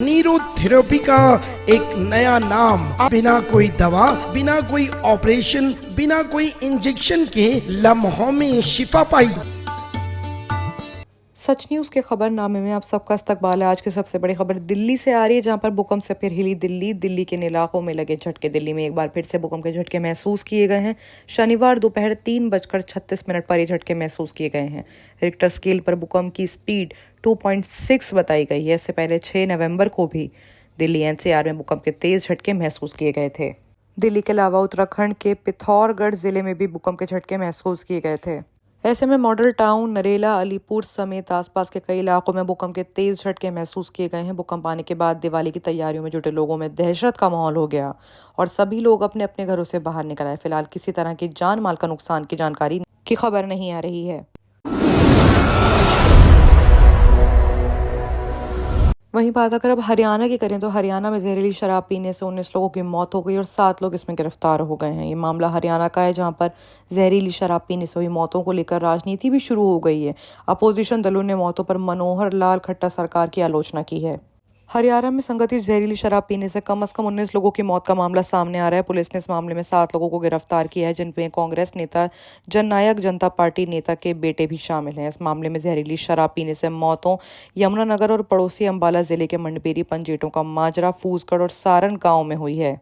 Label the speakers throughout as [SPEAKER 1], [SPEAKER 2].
[SPEAKER 1] Neurotherapy का एक नया नाम। बिना कोई दवा, बिना कोई ऑपरेशन, बिना कोई इंजेक्शन के लम्हों में शिफा पाई।
[SPEAKER 2] सच न्यूज़ के खबरनामे में आप सबका इस्तकबाल है। आज की सबसे बड़ी खबर दिल्ली से आ रही है, जहां पर भूकंप से फिर हिली दिल्ली के इलाकों में लगे झटके। दिल्ली में एक बार फिर से भूकंप के झटके महसूस किए गए हैं। शनिवार दोपहर 3:36 पर ये झटके महसूस किए गए हैं। रिक्टर स्केल पर भूकंप की स्पीड 2.6 बताई गई है। इससे पहले 6 नवंबर को भी दिल्ली एनसीआर में भूकंप के तेज झटके महसूस किए गए थे। दिल्ली के अलावा उत्तराखंड के पिथौरागढ़ जिले में भी भूकंप के झटके महसूस किए गए थे। ऐसे में मॉडल टाउन, नरेला, अलीपुर समेत आसपास के कई इलाकों में भूकंप के तेज झटके महसूस किए गए हैं। भूकंप आने के बाद दिवाली की तैयारियों में जुटे लोगों में दहशत का माहौल हो गया और सभी लोग अपने अपने घरों से बाहर निकल आए। फिलहाल किसी तरह की जान माल का नुकसान की जानकारी की खबर नहीं आ रही है। वहीं बात अगर अब हरियाणा की करें तो हरियाणा में जहरीली शराब पीने से 19 लोगों की मौत हो गई और 7 लोग इसमें गिरफ्तार हो गए हैं। ये मामला हरियाणा का है, जहां पर जहरीली शराब पीने से हुई मौतों को लेकर राजनीति भी शुरू हो गई है। अपोजिशन दलों ने मौतों पर मनोहर लाल खट्टर सरकार की आलोचना की है। हरियाणा में संगठित जहरीली शराब पीने से कम 19 लोगों की मौत का मामला सामने आ रहा है। पुलिस ने इस मामले में 7 लोगों को गिरफ्तार किया है, जिनमें कांग्रेस नेता जननायक जनता पार्टी नेता के बेटे भी शामिल हैं। इस मामले में जहरीली शराब पीने से मौतों यमुनानगर और पड़ोसी अंबाला जिले के मंडपेरी, पंजेटों का माजरा, फूसगढ़ और सारण गांव में हुई है।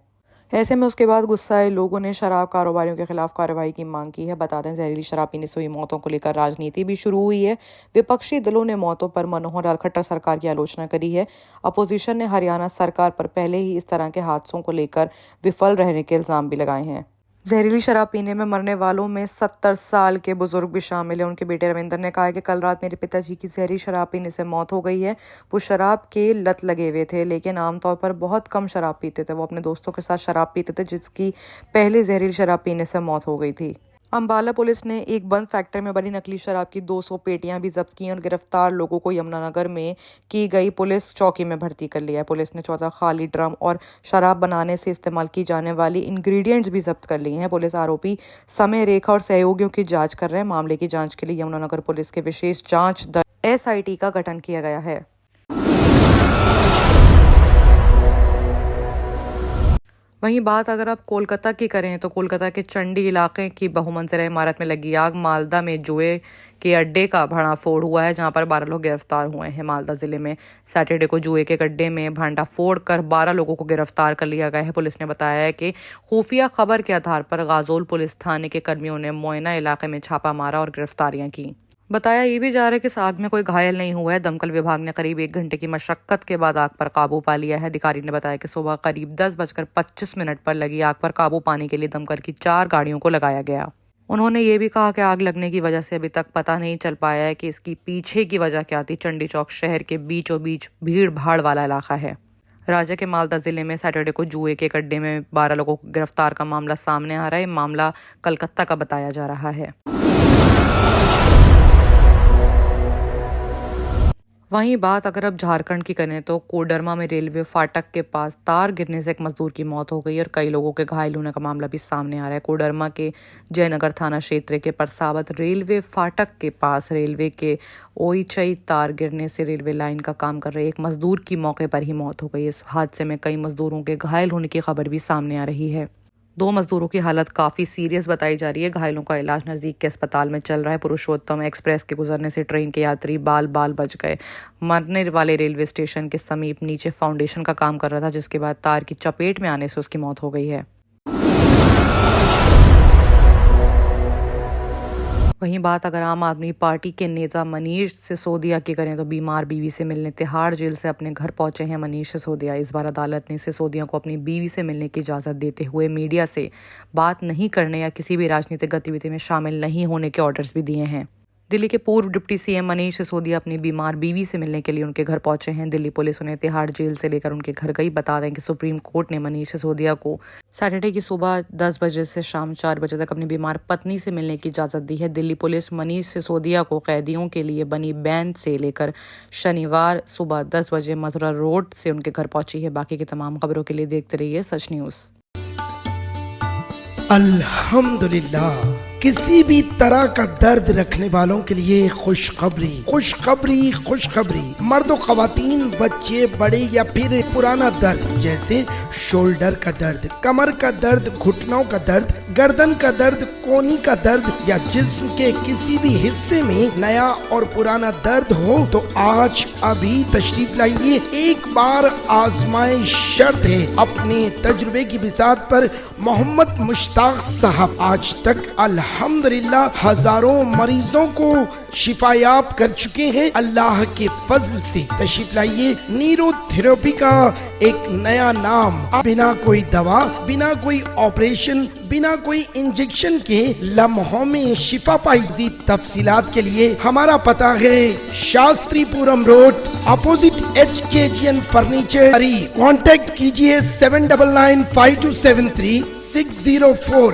[SPEAKER 2] ऐसे में उसके बाद गुस्साए लोगों ने शराब कारोबारियों के खिलाफ कार्रवाई की मांग की है। बता दें, जहरीली शराब पीने से हुई मौतों को लेकर राजनीति भी शुरू हुई है। विपक्षी दलों ने मौतों पर मनोहर लाल खट्टर सरकार की आलोचना करी है। अपोजिशन ने हरियाणा सरकार पर पहले ही इस तरह के हादसों को लेकर विफल रहने के इल्जाम भी लगाए हैं। जहरीली शराब पीने में मरने वालों में 70 साल के बुजुर्ग भी शामिल है। उनके बेटे रविंदर ने कहा है कि कल रात मेरे पिताजी की जहरीली शराब पीने से मौत हो गई है। वो शराब के लत लगे हुए थे, लेकिन आमतौर पर बहुत कम शराब पीते थे। वो अपने दोस्तों के साथ शराब पीते थे, जिसकी पहले जहरीली शराब पीने से मौत हो गई थी। अंबाला पुलिस ने एक बंद फैक्ट्री में बनी नकली शराब की 200 पेटियां भी जब्त की और गिरफ्तार लोगों को यमुनानगर में की गई पुलिस चौकी में भर्ती कर लिया है। पुलिस ने 14 खाली ड्रम और शराब बनाने से इस्तेमाल की जाने वाली इंग्रेडिएंट्स भी जब्त कर लिए हैं। पुलिस आरोपी समय रेखा और सहयोगियों की जांच कर रहे हैं। मामले की जांच के लिए यमुनानगर पुलिस के विशेष जांच दल SIT का गठन किया गया है। वहीं बात अगर आप कोलकाता की करें तो कोलकाता के चंडी इलाके की बहुमंजिला इमारत में लगी आग। मालदा में जुए के अड्डे का भंडाफोड़ हुआ है, जहां पर 12 लोग गिरफ्तार हुए हैं। मालदा जिले में सैटरडे को जुए के अड्डे में भंडाफोड़ कर 12 लोगों को गिरफ्तार कर लिया गया है। पुलिस ने बताया है कि खुफिया खबर के आधार पर गाजोल पुलिस थाने के कर्मियों ने मोयना इलाके में छापा मारा और गिरफ्तारियां की। बताया ये भी जा रहा है कि इस आग में कोई घायल नहीं हुआ है। दमकल विभाग ने करीब 1 घंटे की मशक्कत के बाद आग पर काबू पा लिया है। अधिकारी ने बताया कि सुबह करीब 10:25 पर लगी आग पर काबू पाने के लिए दमकल की 4 गाड़ियों को लगाया गया। उन्होंने ये भी कहा कि आग लगने की वजह से अभी तक पता नहीं चल पाया है कि इसकी पीछे की वजह क्या थी। चंडी चौक शहर के बीचों बीच भीड़ भाड़ वाला इलाका है। राज्य के मालदा जिले में सैटरडे को जुए के अड्डे में 12 लोगों को गिरफ्तार का मामला सामने आ रहा है। मामला कलकत्ता का बताया जा रहा है। वहीं बात अगर अब झारखंड की करें तो कोडरमा में रेलवे फाटक के पास तार गिरने से एक मजदूर की मौत हो गई और कई लोगों के घायल होने का मामला भी सामने आ रहा है। कोडरमा के जयनगर थाना क्षेत्र के परसावत रेलवे फाटक के पास रेलवे के ओइचई तार गिरने से रेलवे लाइन का काम कर रहे एक मजदूर की मौके पर ही मौत हो गई। इस हादसे में कई मजदूरों के घायल होने की खबर भी सामने आ रही है। 2 मजदूरों की हालत काफ़ी सीरियस बताई जा रही है। घायलों का इलाज नज़दीक के अस्पताल में चल रहा है। पुरुषोत्तम एक्सप्रेस के गुजरने से ट्रेन के यात्री बाल बाल बच गए। मरने वाले रेलवे स्टेशन के समीप नीचे फाउंडेशन का काम कर रहा था, जिसके बाद तार की चपेट में आने से उसकी मौत हो गई है। वहीं बात अगर आम आदमी पार्टी के नेता मनीष सिसोदिया की करें तो बीमार बीवी से मिलने तिहाड़ जेल से अपने घर पहुंचे हैं मनीष सिसोदिया। इस बार अदालत ने सिसोदिया को अपनी बीवी से मिलने की इजाज़त देते हुए मीडिया से बात नहीं करने या किसी भी राजनीतिक गतिविधि में शामिल नहीं होने के ऑर्डर्स भी दिए हैं। दिल्ली के पूर्व डिप्टी CM मनीष सिसोदिया अपनी बीमार बीवी से मिलने के लिए उनके घर पहुंचे हैं। दिल्ली पुलिस उन्हें तिहाड़ जेल से लेकर उनके घर गई। बता दें कि सुप्रीम कोर्ट ने मनीष सिसोदिया को सैटरडे की सुबह 10 बजे से शाम 4 बजे तक अपनी बीमार पत्नी से मिलने की इजाज़त दी है। दिल्ली पुलिस मनीष सिसोदिया को कैदियों के लिए बनी वैन से लेकर शनिवार सुबह 10 बजे मथुरा रोड से उनके घर पहुंची है। बाकी की तमाम खबरों के लिए देखते रहिए सच न्यूज़।
[SPEAKER 1] अल्हम्दुलिल्लाह। किसी भी तरह का दर्द रखने वालों के लिए खुशखबरी, खुशखबरी, खुशखबरी। मर्द व खवातीन, बच्चे, बड़े या फिर पुराना दर्द जैसे शोल्डर का दर्द, कमर का दर्द, घुटनों का दर्द, गर्दन का दर्द, कोहनी का दर्द या जिस्म के किसी भी हिस्से में नया और पुराना दर्द हो तो आज अभी तशरीफ लाइए। एक बार आजमाए शर्त है। अपने तजुर्बे की बिसात पर मोहम्मद मुश्ताक साहब आज तक अल्हम्दुलिल्लाह हजारों मरीजों को शिफायाब कर चुके हैं अल्लाह के फजल से। तशरीफ लाइए। न्यूरोथेरेपी का एक नया नाम, बिना कोई दवा, बिना कोई ऑपरेशन, बिना कोई इंजेक्शन के लम्हों में शिफा पाई। मज़ीद तफसीलात के लिए हमारा पता है Shastripuram road, opposite HKGN furniture. Contact कीजिए 7995273604।